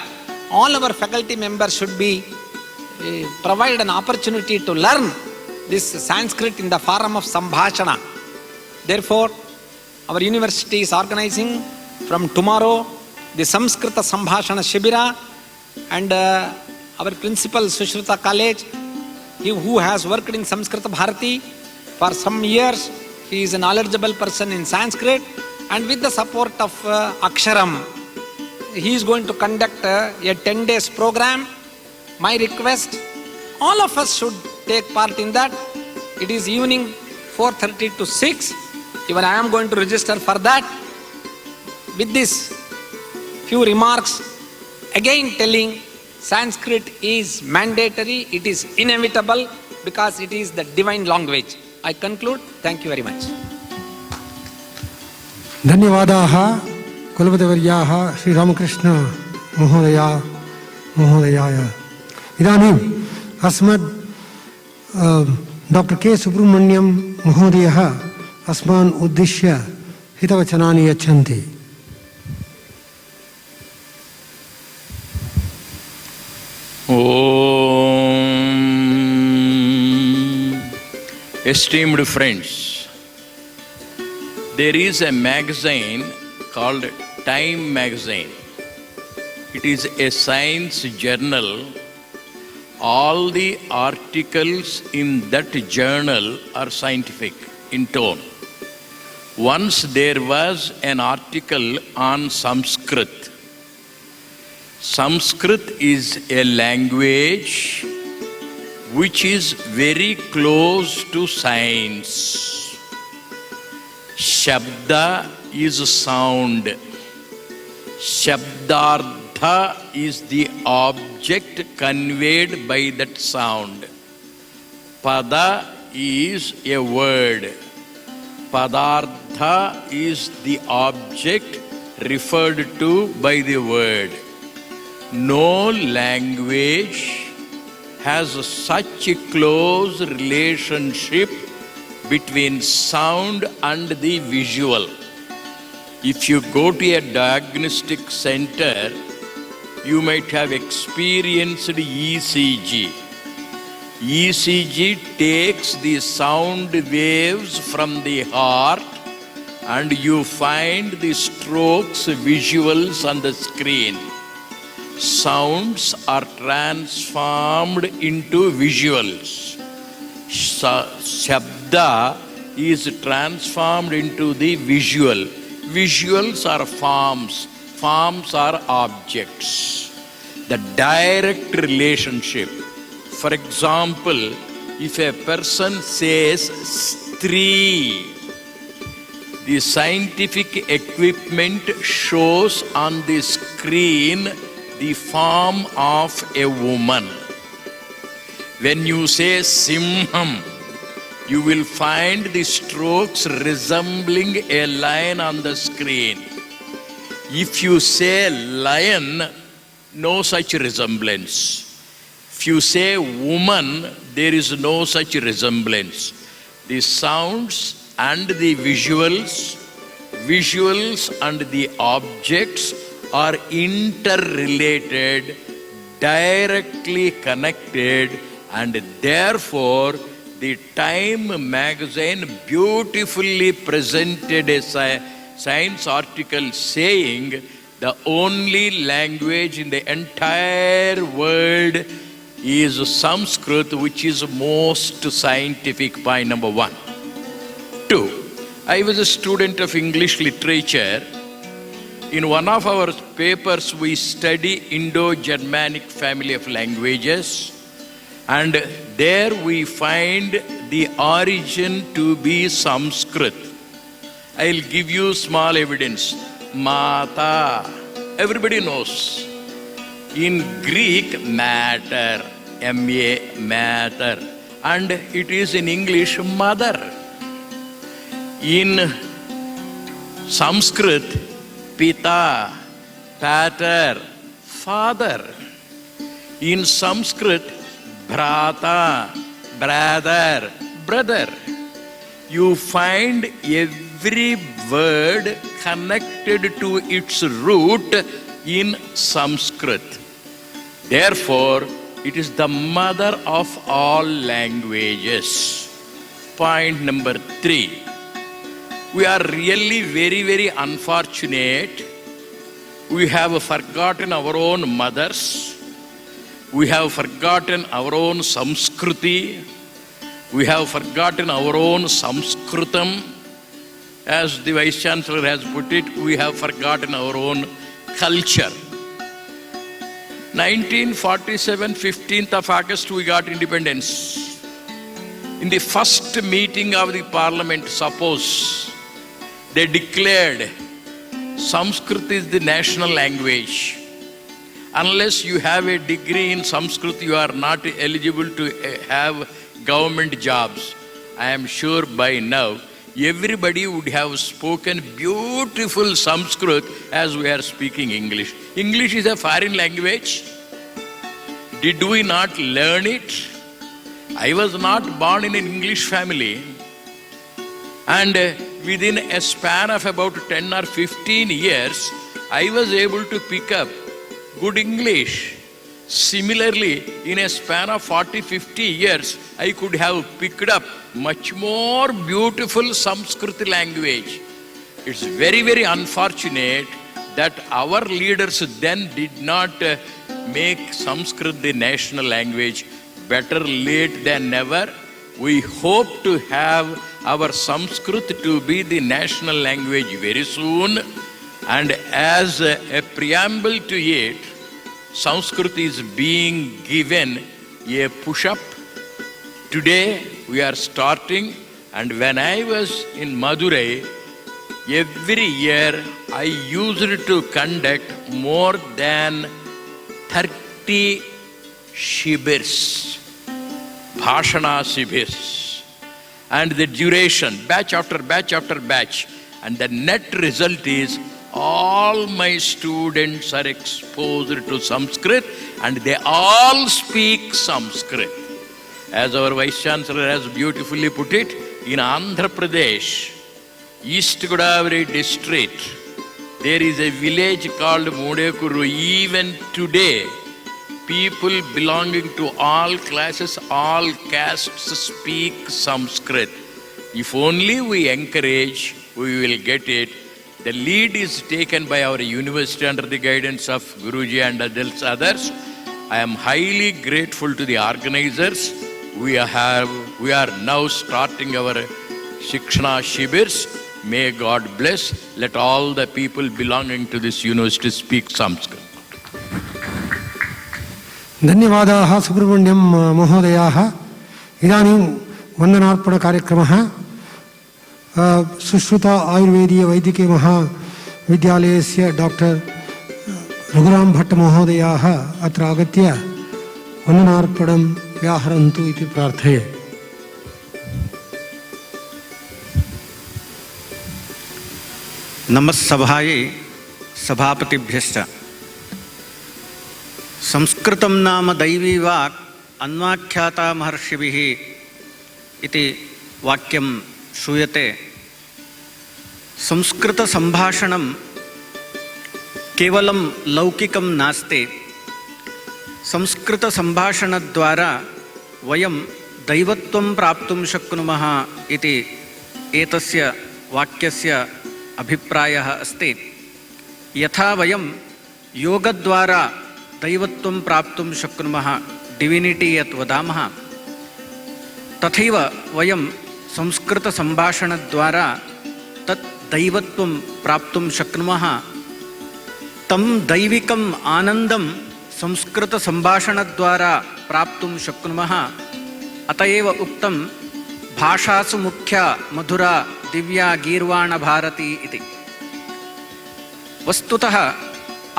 all our faculty members should be provide an opportunity to learn this Sanskrit in the form of Sambhashana. Therefore, our university is organizing from tomorrow the Samskrita Sambhashana Shibira, and our principal Sushruta College, he who has worked in Samskrita Bharati for some years, he is a knowledgeable person in Sanskrit, and with the support of Aksharam, he is going to conduct a 10 days program. My request, all of us should take part in that. It is evening 4:30 to 6. Even I am going to register for that. With this few remarks, again telling Sanskrit is mandatory, it is inevitable because it is the divine language. I conclude. Thank you very much. धन्यवादाः कुलपतिवर्याः श्रीरामकृष्ण महोदयाय। इदानीम् अस्मद् doctor के सुब्रह्मण्यं महोदयः अस्मान् उद्दिश्य हितवचनानि यच्छन्ति। Esteemed friends, there is a magazine called Time Magazine. It is a science journal. All the articles in that journal are scientific in tone. Once there was an article on Sanskrit. Sanskrit is a language which is very close to science. Shabda is sound. Shabdartha is the object conveyed by that sound. Pada is a word. Padartha is the object referred to by the word. No language has such a close relationship between sound and the visual. If you go to a diagnostic center, you might have experienced ECG. ECG takes the sound waves from the heart and you find the strokes, visuals on the screen. Sounds are transformed into visuals. Shabda is transformed into the visual. Visuals are forms. Forms are objects. The direct relationship. For example, if a person says Stree, the scientific equipment shows on the screen the form of a woman. When you say Simham, you will find the strokes resembling a lion on the screen. If you say lion, no such resemblance. If you say woman, there is no such resemblance. The sounds and the visuals and the objects are interrelated, directly connected, and therefore the Time magazine beautifully presented a science article saying the only language in the entire world is Sanskrit, which is most scientific. Point number 1. 2. I was a student of English literature. In one of our papers, we study Indo-Germanic family of languages, and there we find the origin to be Sanskrit. I'll give you small evidence. Mata, everybody knows. In Greek, matter, M-A, matter, and it is in English, mother. In Sanskrit, Pita, pater, father. In Sanskrit, Bhrata, brother, brother. You find every word connected to its root in Sanskrit. Therefore, It is the mother of all languages. Point number 3. We are really very, very unfortunate. We have forgotten our own mothers. We have forgotten our own Samskruti. We have forgotten our own Samskrutam. As the Vice Chancellor has put it, we have forgotten our own culture. 1947, 15th of August, we got independence. In the first meeting of the Parliament, suppose they declared Sanskrit is the national language. Unless you have a degree in Sanskrit, you are not eligible to have government jobs. I am sure by now, everybody would have spoken beautiful Sanskrit as we are speaking English. English is a foreign language. Did we not learn it? I was not born in an English family. And within a span of about 10 or 15 years, I was able to pick up good English. Similarly, in a span of 40-50 years, I could have picked up much more beautiful Sanskrit language. It's very, very unfortunate that our leaders then did not make Sanskrit the national language. Better late than never. We hope to have our Sanskrit to be the national language very soon. And as a preamble to it, Sanskrit is being given a push-up. Today we are starting, and when I was in Madurai, every year I used to conduct more than 30 shibirs, bhashana shibirs, and the duration, batch after batch after batch, and the net result is all my students are exposed to Sanskrit and they all speak Sanskrit. As our Vice Chancellor has beautifully put it, in Andhra Pradesh, East Godavari district, there is a village called Mudekuru. Even today, people belonging to all classes, all castes speak Sanskrit. If only we encourage, we will get it. The lead is taken by our university under the guidance of Guruji and others. I am highly grateful to the organizers. We are now starting our Shikshana Shibirs. May God bless. Let all the people belonging to this university speak Sanskrit. धन्यवादाः सुब्रह्मण्यं महोदयाः. इदानीं वन्दनार्पण कार्यक्रमः सुश्रुत आयुर्वेदीय वैद्यकीय महाविद्यालयस्य doctor Raghuram Bhatt महोदयाः अत्र आगत्य वन्दनार्पणं व्याहरन्तु इति प्रार्थये. नमस्सभायै सभापतिभ्यश्च. संस्कृतं नाम दैवी वाक् अन्वाख्याता महर्षिभिः इति वाक्यं श्रूयते. संस्कृतसम्भाषणं केवलं लौकिकं नास्ति. संस्कृतसम्भाषणद्वारा वयं दैवत्वं प्राप्तुं शक्नुमः इति एतस्य वाक्यस्य अभिप्रायः अस्ति. यथा वयं योगद्वारा दैवत्वं प्राप्तुं शक्नुमः, डिविनिटी यत् वदामः, तथैव वयं संस्कृतसम्भाषणद्वारा तत् दैवत्वं प्राप्तुं शक्नुमः. तं दैविकम् आनन्दं संस्कृतसम्भाषणद्वारा प्राप्तुं शक्नुमः. अत एव उक्तं भाषासु मुख्या मधुरा दिव्या गीर्वाणभारती इति. वस्तुतः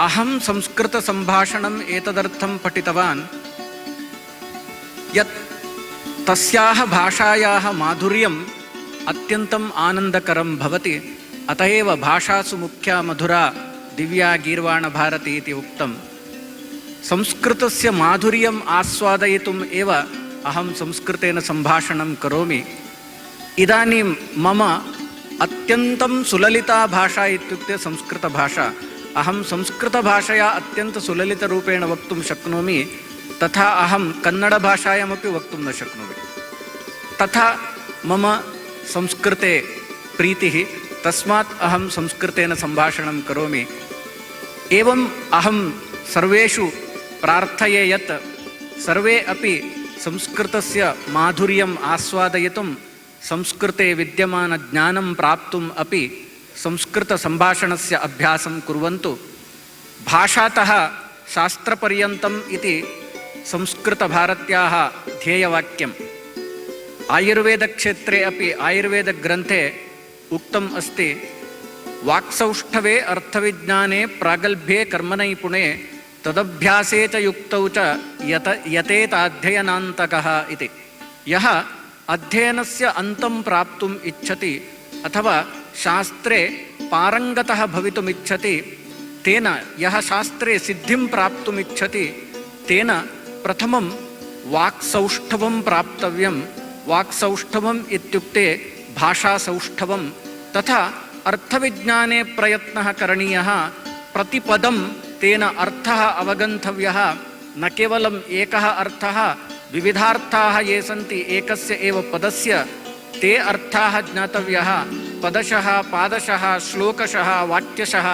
अहं संस्कृतसम्भाषणम् एतदर्थं पठितवान् यत् तस्याः भाषायाः माधुर्यम् अत्यन्तम् आनन्दकरं भवति. अत एव भाषासु मुख्या मधुरा दिव्या गीर्वाणभारती इति उक्तं. संस्कृतस्य माधुर्यम् आस्वादयितुम् एव अहं संस्कृतेन सम्भाषणं करोमि. इदानीं मम अत्यन्तं सुललिता भाषा इत्युक्ते संस्कृतभाषा. अहं संस्कृतभाषया अत्यन्तसुललितरूपेण वक्तुं शक्नोमि. तथा अहं कन्नडभाषायामपि वक्तुं न शक्नोमि। तथा मम संस्कृते प्रीतिः, तस्मात् अहं संस्कृतेन सम्भाषणं करोमि। एवम् अहं सर्वेषु प्रार्थये यत् सर्वे अपि संस्कृतस्य माधुर्यम् आस्वादयितुं, संस्कृते विद्यमानज्ञानं प्राप्तुम् अपि संस्कृतसम्भाषणस्य अभ्यासं कुर्वन्तु। भाषातः शास्त्रपर्यन्तम् इति संस्कृतभारत्याः ध्येयवाक्यम्। आयुर्वेदक्षेत्रे अपि आयुर्वेदग्रन्थे उक्तम् अस्ति, वाक्सौष्ठवे अर्थविज्ञाने प्रागल्भ्ये कर्मनैपुणे तदभ्यासे च युक्तौ च यतेताध्ययनान्तकः इति। यः अध्ययनस्य अन्तं प्राप्तुम् इच्छति अथवा शास्त्रे पारङ्गतः भवितुमिच्छति, तेन यः शास्त्रे सिद्धिं प्राप्तुमिच्छति तेन प्रथमं वाक्सौष्ठवं प्राप्तव्यं। वाक्सौष्ठवम् इत्युक्ते भाषासौष्ठवं। तथा अर्थविज्ञाने प्रयत्नः करणीयः। प्रतिपदं तेन अर्थः अवगन्तव्यः। न केवलम् एकः अर्थः, विविधार्थाः ये सन्ति एकस्य एव पदस्य, ते अर्थाः ज्ञातव्यः। पदशः, पादशः, श्लोकशः, वाक्यशः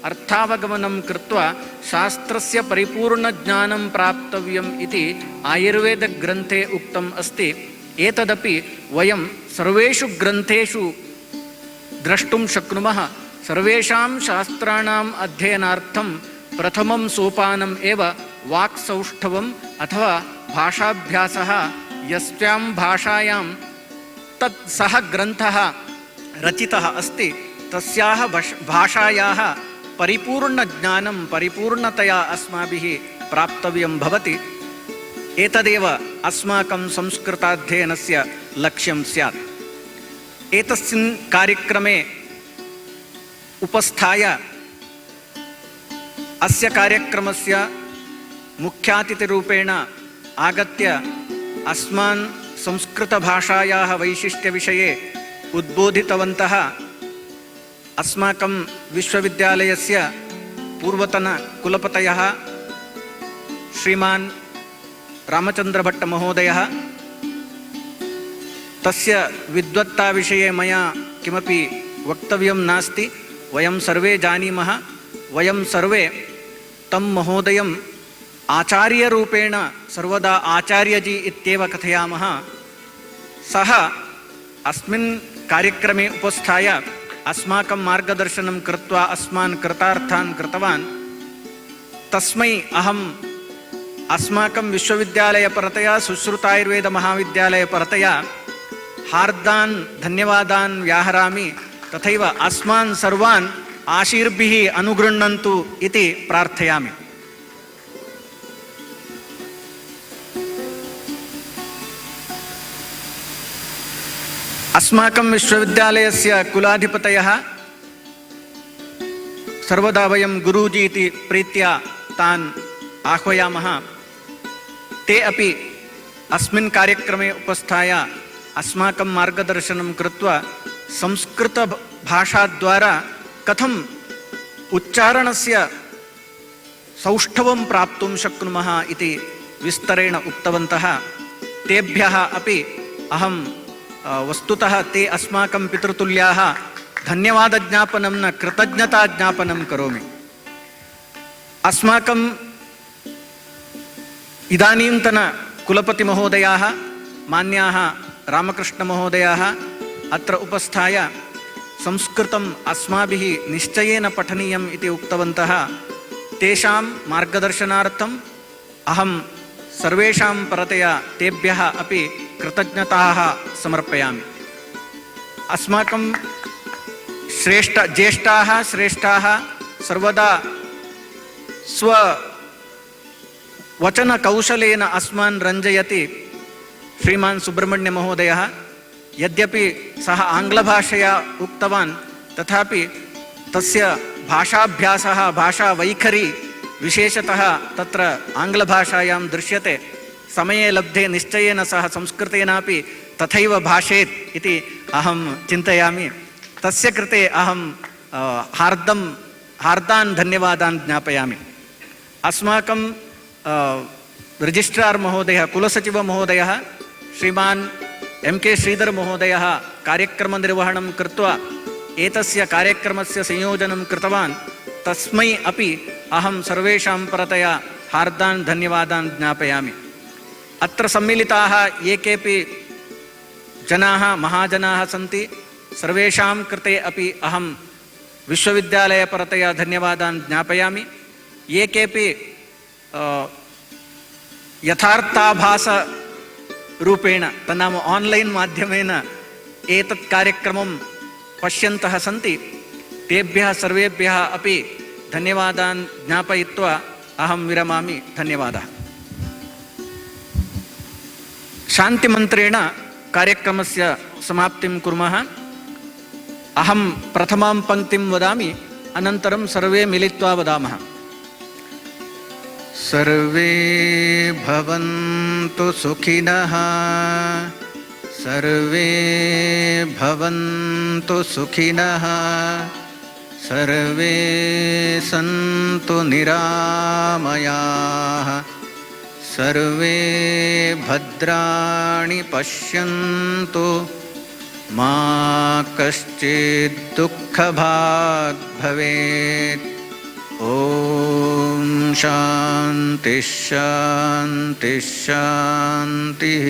अर्थावगमनं कृत्वा शास्त्रस्य परिपूर्णज्ञानं प्राप्तव्यम् इति आयुर्वेदग्रन्थे उक्तम् अस्ति। एतदपि वयं सर्वेषु ग्रन्थेषु द्रष्टुं शक्नुमः। सर्वेषां शास्त्राणाम् अध्ययनार्थं प्रथमं सोपानम् एव वाक्सौष्ठवम् अथवा भाषाभ्यासः। यस्यां भाषायां तत् सः ग्रन्थः रचितः अस्ति, तस्याः भाषायाः परिपूर्णज्ञानं परिपूर्णतया अस्माभिः प्राप्तव्यं भवति। एतदेव अस्माकं संस्कृताध्ययनस्य लक्ष्यं स्यात्। एतस्मिन् कार्यक्रमे उपस्थाय अस्य कार्यक्रमस्य मुख्यातिथिरूपेण आगत्य अस्मान् संस्कृतभाषायाः वैशिष्ट्यविषये उद्बोधितवन्तः अस्माकं विश्वविद्यालयस्य पूर्वतनकुलपतयः श्रीमान् रामचन्द्रभट्टमहोदयः। तस्य विद्वत्ताविषये मया किमपि वक्तव्यं नास्ति। वयं सर्वे जानीमः। वयं सर्वे तं महोदयम् आचार्यरूपेण सर्वदा आचार्यजी इत्येव कथयामः। सः अस्मिन् कार्यक्रमे उपस्थाय अस्माकं मार्गदर्शनं कृत्वा अस्मान् कृतार्थान् कृतवान्। तस्मै अहम् अस्माकं विश्वविद्यालयपरतया सुश्रुतायुर्वेदमहाविद्यालयपरतया हार्दान् धन्यवादान् व्याहरामि। तथैव अस्मान् सर्वान् आशीर्भिः अनुगृह्णन्तु इति प्रार्थयामि। अस्माकं विश्वविद्यालयस्य कुलाधिपतयः सर्वदा वयं गुरूजी इति प्रीत्या तान् आह्वयामः। ते अपि अस्मिन् कार्यक्रमे उपस्थाय अस्माकं मार्गदर्शनं कृत्वा संस्कृतभाषाद्वारा कथम् उच्चारणस्य सौष्ठवं प्राप्तुं शक्नुमः इति विस्तरेण उक्तवन्तः। तेभ्यः अपि अहं वस्तुतः ते अस्माकं पितृतुल्याः धन्यवादज्ञापनं न कृतज्ञताज्ञापनं करोमि। अस्माकम् इदानीन्तन कुलपतिमहोदयाः मान्याः रामकृष्णमहोदयाः अत्र उपस्थाय संस्कृतम् अस्माभिः निश्चयेन पठनीयम् इति उक्तवन्तः। तेषां मार्गदर्शनार्थम् अहं सर्वेषां परतया तेभ्यः अपि कृतज्ञताः समर्पयामि। अस्माकं ज्येष्ठाः श्रेष्ठाः सर्वदा स्ववचनकौशलेन अस्मान् रञ्जयति श्रीमान् सुब्रह्मण्यमहोदयः। यद्यपि सः आङ्ग्लभाषया उक्तवान् तथापि तस्य भाषाभ्यासः भाषावैखरी विशेषतः तत्र आङ्ग्लभाषायां दृश्यते। समये लब्धे निश्चयेन सः संस्कृतेनापि तथैव भाषेत् इति अहं चिन्तयामि। तस्य कृते अहं हार्दान् धन्यवादान् ज्ञापयामि। अस्माकं रिजिस्ट्रार् महोदयः कुलसचिवमहोदयः श्रीमान् एम् के श्रीधर महोदयः कार्यक्रमनिर्वहणं कृत्वा एतस्य कार्यक्रमस्य संयोजनं कृतवान् तस्मै अपि अहं सर्वेषां परतया हार्दान् धन्यवादान् ज्ञापयामि। अत्र सम्मिलिताः ये केपि जनाः महाजनाः सन्ति सर्वेषां कृते अपि अहं विश्वविद्यालयपरतया धन्यवादान् ज्ञापयामि। ये केपि यथार्थाभासरूपेण तन्नाम आन्लैन् माध्यमेन एतत् कार्यक्रमं पश्यन्तः सन्ति तेभ्यः सर्वेभ्यः अपि धन्यवादान् ज्ञापयित्वा अहं विरमामि। धन्यवादः। शान्तिमन्त्रेण कार्यक्रमस्य समाप्तिं कुर्मः। अहं प्रथमां पङ्क्तिं वदामि, अनन्तरं सर्वे मिलित्वा वदामः। सर्वे भवन्तु सुखिनः, सर्वे भवन्तु सुखिनः, सर्वे सन्तु निरामयाः, सर्वे भद्राणि पश्यन्तु, मा कश्चित् दुःखभाग् भवेत्। ॐ शान्तिः शान्तिः शान्तिः।